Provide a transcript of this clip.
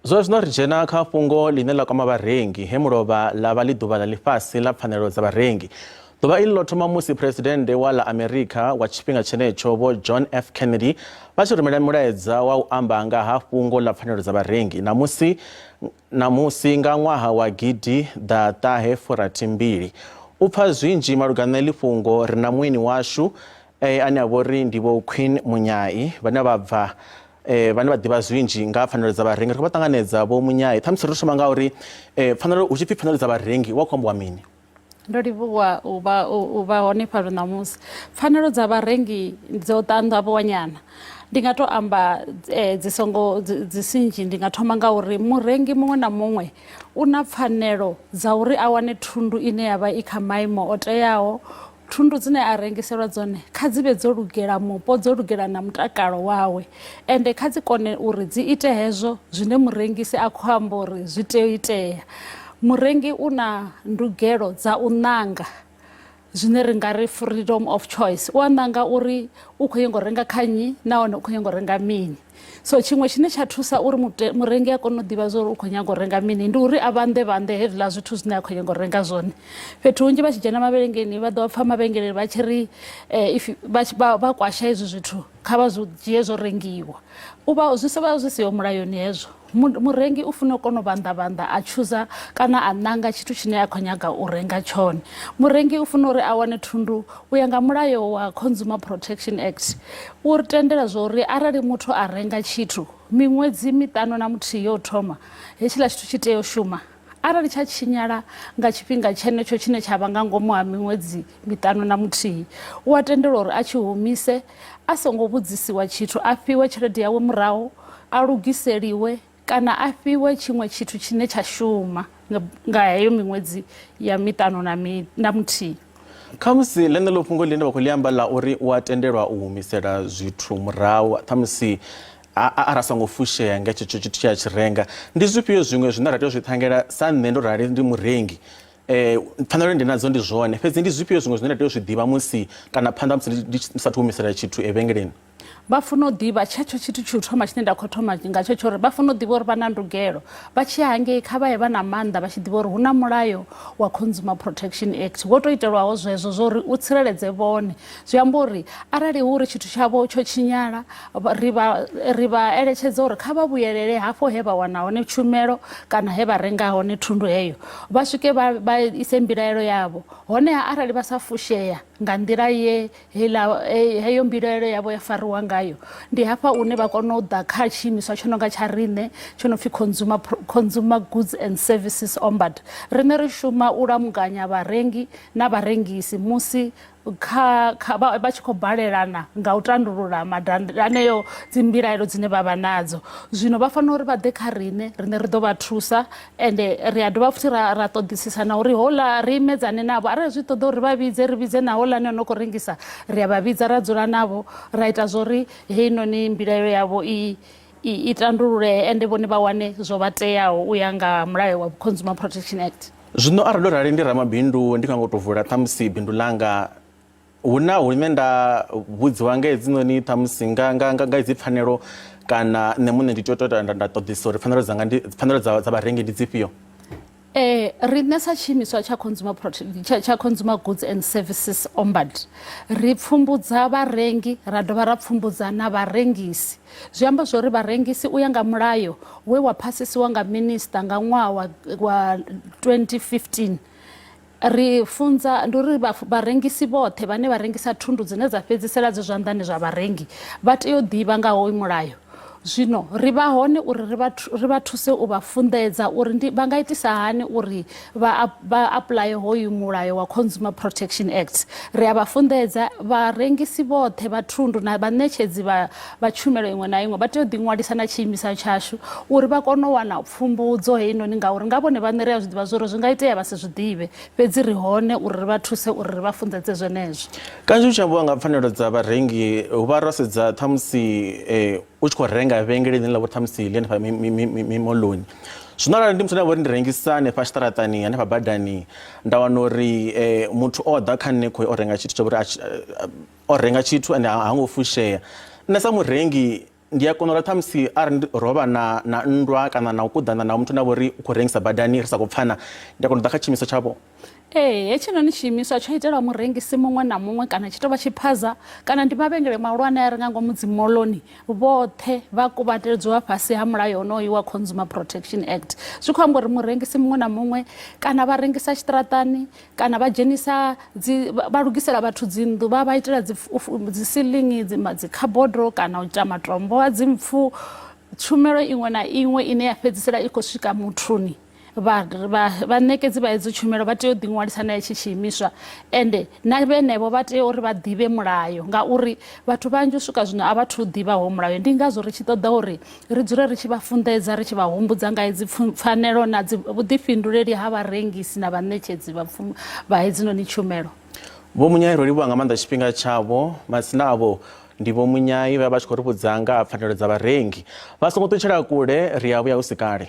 Zwino ri dzhena kha fhungo line ḽa kwama vharengi he mulovha ḽa vha ḽi ḓuvha ḽa lifhasi ḽa pfanelo dza vharengi. Duvha iḽi ḽo thoma musi phuresidennde wa ḽa Amerika wa tshifhinga tshenetsho vho-John Kennedy vha tshi rumela mulaedza wa u amba nga ha fhungo ḽa pfanelo dza vharengi namusi nga nwaha wa gidi-da-tahe-furathi-mbili. U pfa zwinzhi malugana na fhungo ri na muini washu ane a vha uri ndi vho-Queen Munyai vhane vha bva vhane vha ḓivha zwinzhi nga pfanelo dza vharengi. Ri khou vha ṱanganedza vho Munyai, ṱhamusi ri thoma nga uri pfanelo hu tshi pfi pfanelo dza vharengi wa khou ambiwa mini? Ndo livhuwa u vha hone fhano ṋamusi. Pfanelo dza vharengi dzo ṱanḓavhuwa nyana. Ndi nga to amba dzi sinzhi, ndi nga thoma nga uri murengi muṅwe na muṅwe u na pfanelo dza uri a wane thundu ine yavha i kha maimo o teaho, thundu dzine a rengiselwa dzone kha dzi vhe dzo lugela mupo, dzo lugela na mutakalo wawe, ende kha dzi kone uri dzi ite hezwo zwine murengisi a khou amba uri zwi tea u itea. Murengi u na ndugelo dza u ṋanga zwine ri nga ri freedom of choice. U a ṋanga uri u khou nyaga u renga kha nnyi nahone u khou nyaga u renga mini. So tshiṅwe tshine tsha thusa uri murengi a kone u ḓivha zwa uri u khou nyaga u renga mini ndi uri a vhanḓe hezwiḽa zwithu zwine a khou nyaga u renga zwone. Fhethu hunzhi vha tshi dzhena mavhengeleni vha ḓo pfha mavhengeleni vha tshi ri vha kwasha hezwi zwithu kha vha zwi dzhie zwo rengiwa. Zwi vha zwi siho mulayoni hezwo. Murengi u funa u kona u vhanḓa a chuza kana a ṋanga tshithu tshine a khou nyaga u renga tshone. Murengi u funa uri a wane thundu u ya nga mulayo wa Consumer Protection Act uri tendela zwa uri arali muthu a renga tshithu miṅwedzi miṱanu na muthihi yo thoma hetshiḽa tshithu tshi tea u shuma. Arali tsha tshinyala nga tshifhinga tshenetsho tshine tsha vha nga ngomu ha miṅwedzi miṱanu na muthihi, u a tendelwa uri a tshi humise a songo vhudzisiwa tshithu, a fhiwe tshelede yawe murahu, a lugiseliwe kana a fhiwe tshiṅwe tshithu tshine tsha shuma nga heyo miṅwedzi ya miṱanu na muthihi. Kha musi ḽeneḽo fhungo ḽine vha khou ḽi amba ḽa uri u a tendelwa u humisela zwithu murahu ṱhamusi ara songo fushea nga tshetsho tshithu tshe a tshi renga, ndi zwifhio zwiṅwe zwine ra tea u zwi ṱhangela sa nṋe ndo rali ndi murengi? Pfanelo ndi nadzo ndi zwone, fhedzi ndi zwifhio zwiṅwe zwine ra tea u zwi ḓivha musi kana phanḓa musi ndi sathu humisela tshithu evhengeleni? Vha funa u ḓivha tshetsho tshithu tsha u thoma tshine nda khou thoma ngatsho tsho uri vha funa u ḓivha uri vha na ndugelo. Vha tshi ya hangei kha vha ye vha na maanḓa vha tshi ḓivha uri hu na mulayo wa Consumer Protection Act wo to itelwaho zwezwo zwo uri u tsireledze vhone. Zwi amba uri arali hu uri tshithu tshavho tsho tshinyala ri vha eletshedza uri kha vha vhuyelele hafho he vha wana hone tshumelo kana he vha renga hone thundu heyo, vha swike vha ise mbilaelo yavho. Honeha arali vha sa fushea nga nḓila heyo mbilaelo yavho ya fariwa ngayo, ndi hafha une vha kona u ḓa kha tshiimiswa tsho no nga tsha riṋe tsho no pfi Consumer Goods and Services Ombud. Riṋe ri shuma u lamuganya vharengi na vharengisi musi vha tshi khou balelana nga u tandulula aneyo dzi mbilaelo dzine vha vha nadzo. Zwino vha fanela uri vha ḓe kha riṋe ri ḓo vha thusa, ende ri a dovha futhi ra ṱoḓisisa na uri hola ri imedzane navho. Arali zwi ṱoḓa uri vha ri vhidze na hoḽani no khou rengisa, ri a vha vhidza ra dzula navho ra ita zwori heinoni mbilaelo yavho i tandulule ende vhone vha wane zwo vha teaho u ya nga mulayo wa Consumer Protection Act. Zwino arali ndo rali ndi ramabindu ndi khou nyaga u tou vula ṱhamusi bindu ḽanga, huna hune nda vhudziwa nga hedzinoni ṱhamusi nga idzi pfanelo kana nṋe muṋe ndi tea u nda ṱoḓisa uri pfanelo dza vharengi ndi dzifhio? Riṋe sa tshiimiswa tsha Consumer Goods and Services Ombud ri pfumbudza vharengi ra dovha ra pfumbudza na vharengisi. Zwi amba zwori vharengisi u ya nga mulayo we wa phasisiwa nga minista nga ṅwaha wa 2015 ri funza ndi uri vharengisi vhoṱhe vhane vha rengisa thundu dzine dza fhedzisela dzi zwanḓani zwa vharengi vha tea u ḓivha nga hoyu mulayo. Zwino ri vha hone uri ri vha thuse u vha funḓedza uri vha nga itisa hani uri vha apply hoyu mulayo wa Consumer Protection Act. Ri a vha funḓedza vharengisi vhoṱhe vha thundu na vhaṋetshedzi vha tshumelo iṅwe na iṅwe vha tea u ḓiṅwalisa na tshiimiswa tshashu uri vha kone u wana pfumbudzo heinoni, ngauri nga vhone vhaṋe ri a zwi ḓivha zwori zwi nga itea vha si zwi ḓivhe, fhedzi ri hone uri ri vha thuse uri ri vha funḓedze zwenezwo. Kanzhi u tshi ambiwa nga pfanelo dza vharengi hu vha ro sedza ṱhamusi u tshi khou renga vhengeleni ḽa vho ṱhamusi ḽi hanefha mimoḽoni. Zwino arali ndi muthu ane a vha uri ndi rengisa hanefha tshiṱaratani hanefha badani nda wana uri muthu o ḓa kha nṋe o renga tshithu tsha uri o renga tshithu ende ha ngo fushea, nṋe sa murengi ndi a kona uri ṱhamusi arali ro vha na nndwa kana na u kuḓana na muthu na vho ri u khou rengisa badani ri sa khou pfana ndi a kona u ḓa kha tshiimiswa tshavho? Hetshinoni tshiimiswa tsho itelwa murengisi muṅwe na muṅwe kana tshi tou vha tshiphaza kana ndi mavhengele mahulwane a re nga ngomu dzimoloni vhoṱhe vha kuvhatedzwa fhasi ha mulayo honoyu wa Consumer Protection Act. Zwi khou amba uri murengisi muṅwe na muṅwe kana vha rengisa tshiṱaratani kana vha dzhenisa vha lugisela vhathu dzinnḓu vha itela dzi ceiling dzi khabodo kana u ita matombo a dzimpfu, tshumelo iṅwe na iṅwe ine ya fhedzisela i khou swika muthuni. Vhanekedzi vha hedzo tshumelo vha tea u ḓiṅwalisa na hetshi tshiimiswa ende na vhenevho vha tea uri vha ḓivhe mulayo ngauri vhathu vhanzhi u swika zwino a vhathu u ḓivhaho mulayo. Ndi ngazwo ri tshi ṱoḓa uri ri dzule ri tshi vha funḓedza ri tshi vha humbudza nga hedzi pfanelo na vhuḓifhinduleli ha vharengisi na vhaṋetshedzi vha hedzinoni tshumelo. Vho Munyai ro livhuwa nga maanḓa tshifhinga tshavho. Masina avho ndi vho Munyai vha tshi khou ri vhudza nga ha pfanelo dza vharengi. Vha songo ṱutshela kule, ri a vhuya hu si kale.